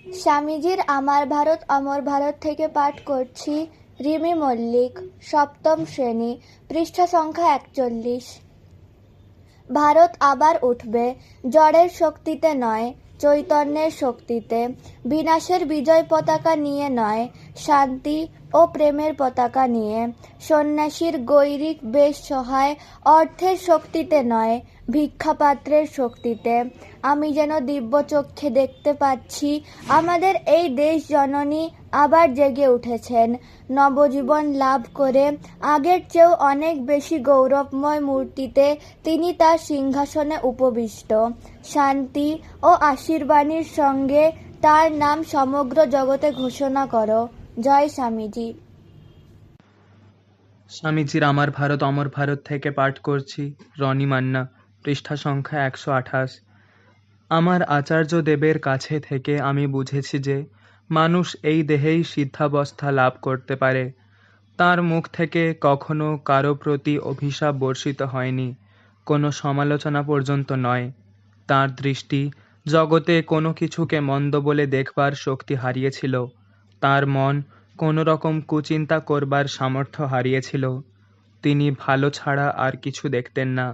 স্বামীজির আমার ভারত অমর ভারত থেকে পাঠ করছি রিমি মল্লিক, সপ্তম শ্রেণী, পৃষ্ঠা সংখ্যা 41। ভারত আবার উঠবে, জড়ের শক্তিতে নয়, চৈতন্যের শক্তিতে। বিনাশের বিজয় পতাকা নিয়ে নয়, শান্তি ও প্রেমের পতাকা নিয়ে। সন্ন্যাসীর গৈরিক বেশ সহায়, অর্থের শক্তিতে নয়, ভিক্ষাপাত্রের শক্তিতে। আমি যেন দিব্যচক্ষে দেখতে পাচ্ছি আমাদের এই দেশ জননী আবার জেগে উঠেছেন, নবজীবন লাভ করে আগের চেয়েও অনেক বেশি গৌরবময় মূর্তিতে তিনি তার সিংহাসনে উপবিষ্ট। শান্তি ও আশীর্বাণীর সঙ্গে তার নাম সমগ্র জগতে ঘোষণা করো। জয় স্বামীজি। স্বামীজির আমার ভারত অমর ভারত থেকে পাঠ করছি রনি মান্না, পৃষ্ঠা সংখ্যা 128। আমার আচার্য দেবের কাছে থেকে আমি বুঝেছি যে মানুষ এই দেহেই সিদ্ধাবস্থা লাভ করতে পারে। তার মুখ থেকে কখনো কারো প্রতি অভিশাপ বর্ষিত হয়নি, কোনো সমালোচনা পর্যন্ত নয়। তার দৃষ্টি জগতে কোনো কিছুকে মন্দ বলে দেখবার শক্তি হারিয়েছিল। তার মন কোনো রকম কুচিন্তা করবার সামর্থ্য হারিয়েছিল। তিনি ভালো ছাড়া আর কিছু দেখতেন না।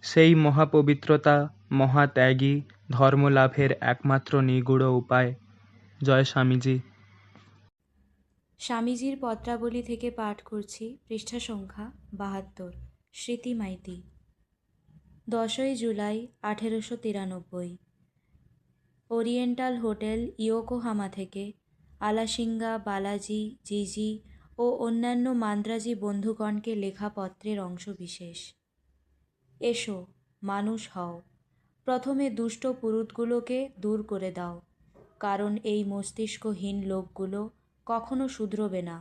সেই মহাপবিত্রতা, মহাত্যাগী ধর্মলাভের একমাত্র নিগূঢ় উপায়। জয় স্বামীজি। স্বামীজির পত্রাবলী থেকে পাঠ করছি পৃষ্ঠা সংখ্যা 72। স্মৃতি মাইতি। 10ই জুলাই 1893। ওরিয়েন্টাল হোটেল ইয়োকোহামা থেকে আলাসিঙ্গা, বালাজি, জিজি ও অন্যান্য মান্দ্রাজি বন্ধুগণকে লেখা পত্রের অংশবিশেষ। এসো, মানুষ হও। প্রথমে দুষ্ট পুরুতগুলোকে দূর করে দাও, কারণ এই মস্তিষ্কহীন লোকগুলো কখনো শুধরবে না।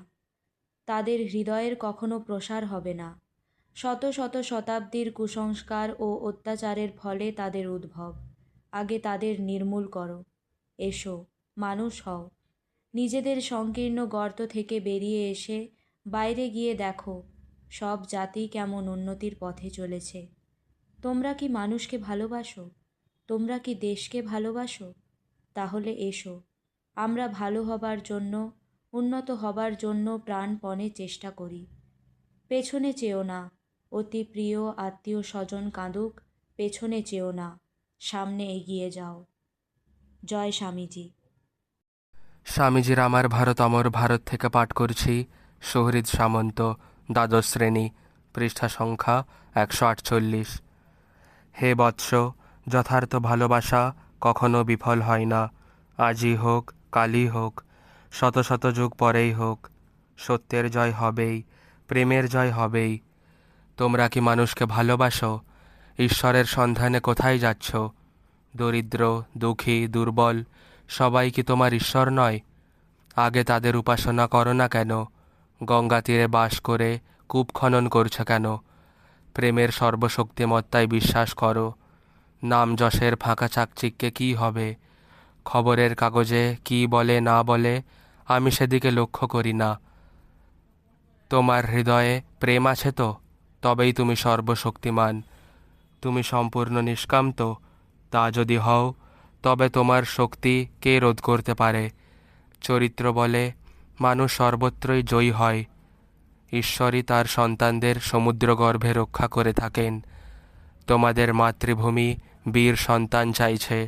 তাদের হৃদয়ের কখনো প্রসার হবে না। শত শত শতাব্দীর কুসংস্কার ও অত্যাচারের ফলে তাদের উদ্ভব। আগে তাদের নির্মূল করো। এসো, মানুষ হও। নিজেদের সংকীর্ণ গর্ত থেকে বেরিয়ে এসে বাইরে গিয়ে দেখো সব জাতি কেমন উন্নতির পথে চলেছে। তোমরা কি মানুষকে ভালোবাসো? তোমরা কি দেশকে ভালোবাসো? তাহলে এসো, আমরা ভালো হবার জন্য, উন্নত হবার জন্য প্রাণপণে চেষ্টা করি। পেছনে চেও না, অতি প্রিয় আত্মীয় স্বজন কাঁদুক, পেছনে চেও না, সামনে এগিয়ে যাও। জয় স্বামীজি। স্বামীজির আমার ভারত অমর ভারত থেকে পাঠ করছি সুহৃদ সামন্ত, দ্বাদশ শ্রেণী, পৃষ্ঠা সংখ্যা 148। হে বৎস, যথার্থ ভালোবাসা কখনো বিফল হয় না। আজই হোক, কালই হোক, শত শত যুগ পরেই হোক, সত্যের জয় হবেই, প্রেমের জয় হবেই। তোমরা কি মানুষকে ভালোবাসো? ঈশ্বরের সন্ধানে কোথায় যাচ্ছ? দরিদ্র, দুঃখী, দুর্বল সবাই কি তোমার ঈশ্বর নয়? আগে তাদের উপাসনা করো না কেন? গঙ্গা তীরে বাস করে কূপ খনন করছো কেন? প্রেমের সর্বশক্তিমত্তায় বিশ্বাস করো। নাম যশের ফাঁকা চাকচিক্যে কী হবে? খবরের কাগজে কি বলে না বলে আমি সেদিকে লক্ষ্য করি না। তোমার হৃদয়ে প্রেম আছে তো? তবেই তুমি সর্বশক্তিমান। তুমি সম্পূর্ণ নিষ্কাম তো? তা যদি হও, তবে তোমার শক্তি কে রোধ করতে পারে? চরিত্র বলে মানুষ সর্বত্রই জয়ী হয়। ঈশ্বরই তার সন্তানদের সমুদ্রগর্ভে রক্ষা করে থাকেন। তোমাদের মাতৃভূমি বীর সন্তান চাইছে,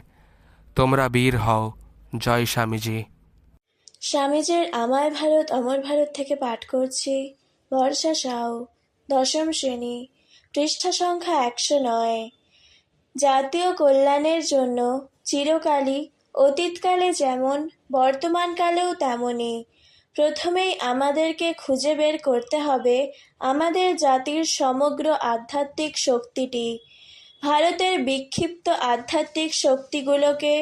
তোমরা বীর হও। জয় স্বামীজি। স্বামীজির আমার ভারত অমর ভারত থেকে পাঠ করছি বর্ষা সাউ, দশম শ্রেণী, পৃষ্ঠা সংখ্যা 109। জাতীয় কল্যাণের জন্য চিরকালই, অতীতকালে যেমন বর্তমানকালেও তেমনই, প্রথমেই আমাদেরকে খুঁজে বের করতে হবে আমাদের জাতির সমগ্র আধ্যাত্মিক শক্তিটি। ভারতের বিক্ষিপ্ত আধ্যাত্মিক শক্তিগুলোকে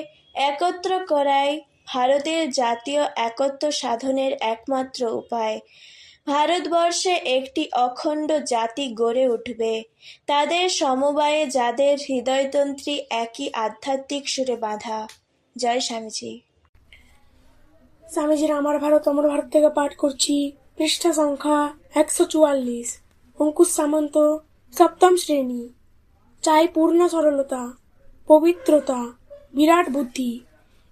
একত্র করাই ভারতের জাতীয় একত্ব সাধনের একমাত্র উপায়। ভারতবর্ষে একটি অখণ্ড জাতি গড়ে উঠবে, তাদের সমবায়ে যাদের হৃদয়তন্ত্রী একই আধ্যাত্মিক সুরে বাঁধা। জয় স্বামীজি। স্বামীজির আমার ভারত অমর ভারত থেকে পাঠ করছি পৃষ্ঠা সংখ্যা 144। অঙ্কুশ সামন্ত, সপ্তম শ্রেণী। চাই পূর্ণ সরলতা, পবিত্রতা, বিরাট বুদ্ধি।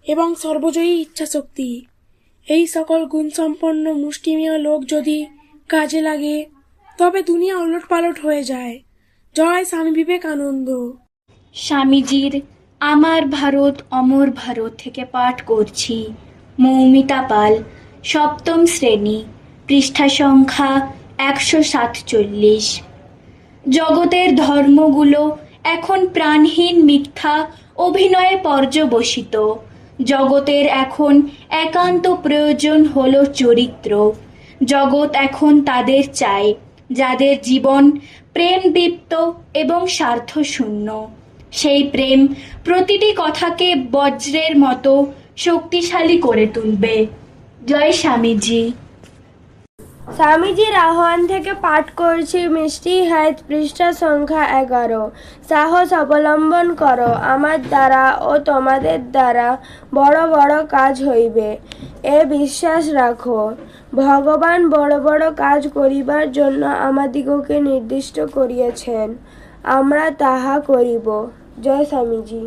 এবং সর্বজয়ী ইচ্ছাশক্তি। এই সকল গুণসম্পন্ন মুষ্টিমেয় লোক যদি কাজে লাগে তবে দুনিয়া ওলটপালট হয়ে যায়। জয় স্বামী বিবেকানন্দ। স্বামীজির আমার ভারত অমর ভারত থেকে পাঠ করছি। মৌমিতা পাল, সপ্তম শ্রেণী, পৃষ্ঠা সংখ্যা 147। জগতের ধর্মগুলো এখন প্রাণহীন মিথ্যা অভিনয়ে পর্যবসিত। জগতের এখন একান্ত প্রয়োজন হলো চরিত্র। জগৎ এখন তাদের চায় যাদের জীবন প্রেমদীপ্ত এবং স্বার্থশূন্য। সেই প্রেম প্রতিটি কথাকে বজ্রের মতো শক্তিশালী করে তুলবে। জয় স্বামীজি। স্বামীজির আহ্বান থেকে পাঠ করছি মিষ্টি হাত, পৃষ্ঠা সংখ্যা 11। সাহস অবলম্বন করো, আমার দ্বারা ও তোমাদের দ্বারা বড় বড় কাজ হইবে, এ বিশ্বাস রাখো। ভগবান বড় বড় কাজ করিবার জন্য আমাদিগকে নির্দিষ্ট করিয়াছেন, আমরা তাহা করিব। জয় স্বামীজি।